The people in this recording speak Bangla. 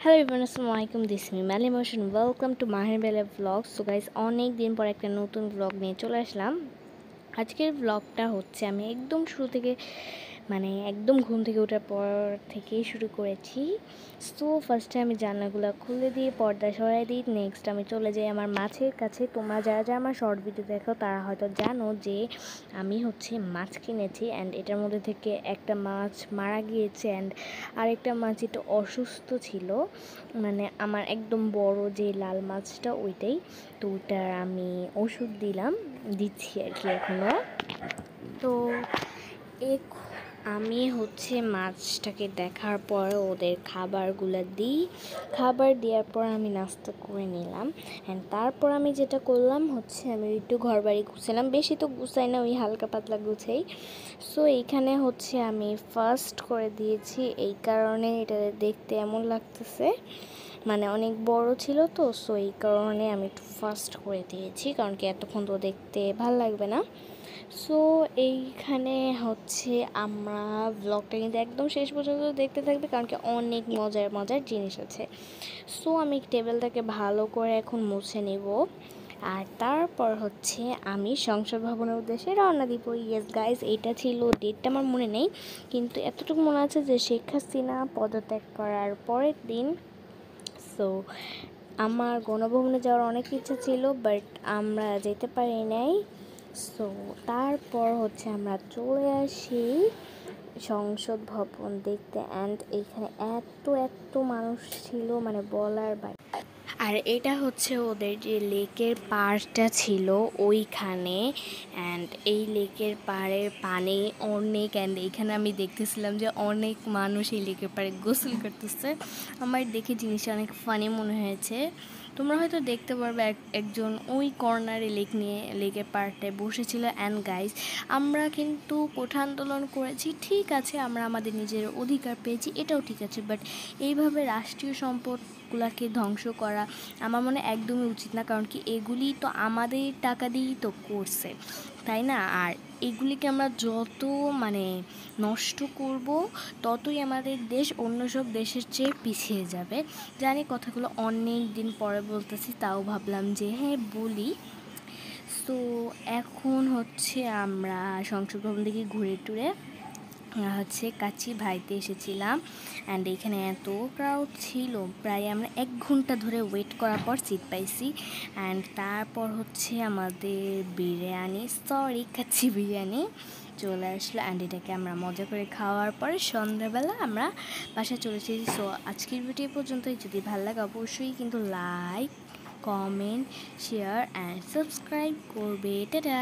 হ্যালো এভরিওয়ান, আসসালামু আলাইকুম। দিস মি ম্যাল ইমোশন। ওয়েলকাম টু মাহির বেলা ব্লগ। সো গাইস, অনেক দিন পর একটা নতুন ব্লগ নিয়ে চলে আসলাম। আজকের ব্লগটা হচ্ছে আমি একদম শুরু থেকে একদম ঘুম থেকে ওঠার পর থেকেই শুরু করেছি। সো ফার্স্টে আমি জানলাগুলো খুলে দিয়ে পর্দা সরাই দিই। নেক্সট আমি চলে যাই আমার মাছের কাছে। তোমরা যারা যারা আমার শর্ট ভিডিও দেখো তারা হয়তো জানো যে আমি হচ্ছে মাছ কিনেছি, অ্যান্ড এটার মধ্যে থেকে একটা মাছ মারা গিয়েছে, অ্যান্ড আরেকটা মাছ একটু অসুস্থ ছিল। আমার একদম বড় যে লাল মাছটা ওইটাই, তো ওইটার আমি ওষুধ দিচ্ছি আর কি এখনও। তো আমি হচ্ছে মাছটাকে দেখার পর ওদের খাবারগুলো দিই। খাবার দেওয়ার পর আমি নাস্তা করে নিলাম, অ্যান্ড তারপর আমি যেটা করলাম হচ্ছে আমি একটু ঘর বাড়ি গুছালাম। বেশি তো গুছাই না, ওই হালকা পাতলা গুছাই। সো এইখানে হচ্ছে আমি ফার্স্ট করে দিয়েছি, এই কারণে এটা দেখতে এমন লাগতেছে, অনেক বড় ছিল তো। সো এই কারণে আমি একটু ফাস্ট করে দিয়েছি, কারণ কি এতক্ষণ তো দেখতে ভাল লাগবে না। সো এইখানে হচ্ছে আমরা ব্লগটা কিন্তু একদম শেষ পর্যন্ত দেখতে থাকবে, কারণ কি অনেক মজার মজার জিনিস আছে। সো আমি টেবিলটাকে ভালো করে এখন মুছে নিব, আর তারপর হচ্ছে আমি সংসদ ভবনের উদ্দেশ্যে রওনা দিব। ইয়েস গাইজ, এইটা ছিল ডেটটা আমার মনে নেই, কিন্তু এতটুকু মনে আছে যে শেখ হাসিনা পদত্যাগ করার পরের দিন। সো আমার গণভবনে যাওয়ার অনেক ইচ্ছা ছিল, বাট আমরা যেতে পারি নাই। সো তারপর হচ্ছে আমরা চলে আসি সংসদ ভবন দেখতে, অ্যান্ড এইখানে এত এত মানুষ ছিল বলার বাইরে। আর এটা হচ্ছে ওদের যে লেকের পাড়টা ছিল ওইখানে, অ্যান্ড এই লেকের পাড়ের পানি অনেক, অ্যান্ড এইখানে আমি দেখতেছিলাম যে অনেক মানুষ এই লেকের পাড়ে গোসল করতেছে। আমার দেখে জিনিসটা অনেক ফানি মনে হয়েছে। তোমরা হয়তো দেখতে পারবে একজন ওই কর্নারে লেকের পাড়টায় বসেছিল। অ্যান্ড গাইজ, আমরা কিন্তু কোঠা আন্দোলন করেছি, ঠিক আছে, আমরা আমাদের নিজের অধিকার পেয়েছি, এটাও ঠিক আছে, বাট এইভাবে রাষ্ট্রীয় সম্পদগুলোকে ধ্বংস করা আমার মনে একদমই উচিত না, কারণ কি এগুলি তো আমাদের টাকা দিয়েই তো করছে, তাই না? আর এগুলিকে আমরা যত নষ্ট করব, ততই আমাদের দেশ অন্য সব দেশের চেয়ে পিছিয়ে যাবে। জানি কথাগুলো অনেক দিন পরে বলতেছি, তাও ভাবলাম যে হ্যাঁ বলি। তো এখন হচ্ছে আমরা সংসদ ভবন থেকে ঘুরে টুরে হচ্ছে কাচ্চি ভাইতে এসেছিলাম, অ্যান্ড এখানে এত ক্রাউড ছিল, প্রায় আমরা 1 ঘন্টা ধরে ওয়েট করার পর সিট পাইছি। অ্যান্ড তারপর হচ্ছে আমাদের কাচ্চি বিরিয়ানি চলে আসলো, অ্যান্ড এটাকে আমরা মজা করে খাওয়ার পরে সন্ধ্যাবেলা আমরা বাসায় চলে এসেছি। সো আজকের ভিডিও পর্যন্তই। যদি ভালো লাগে অবশ্যই কিন্তু like, comment, share and subscribe করবে। টাটা।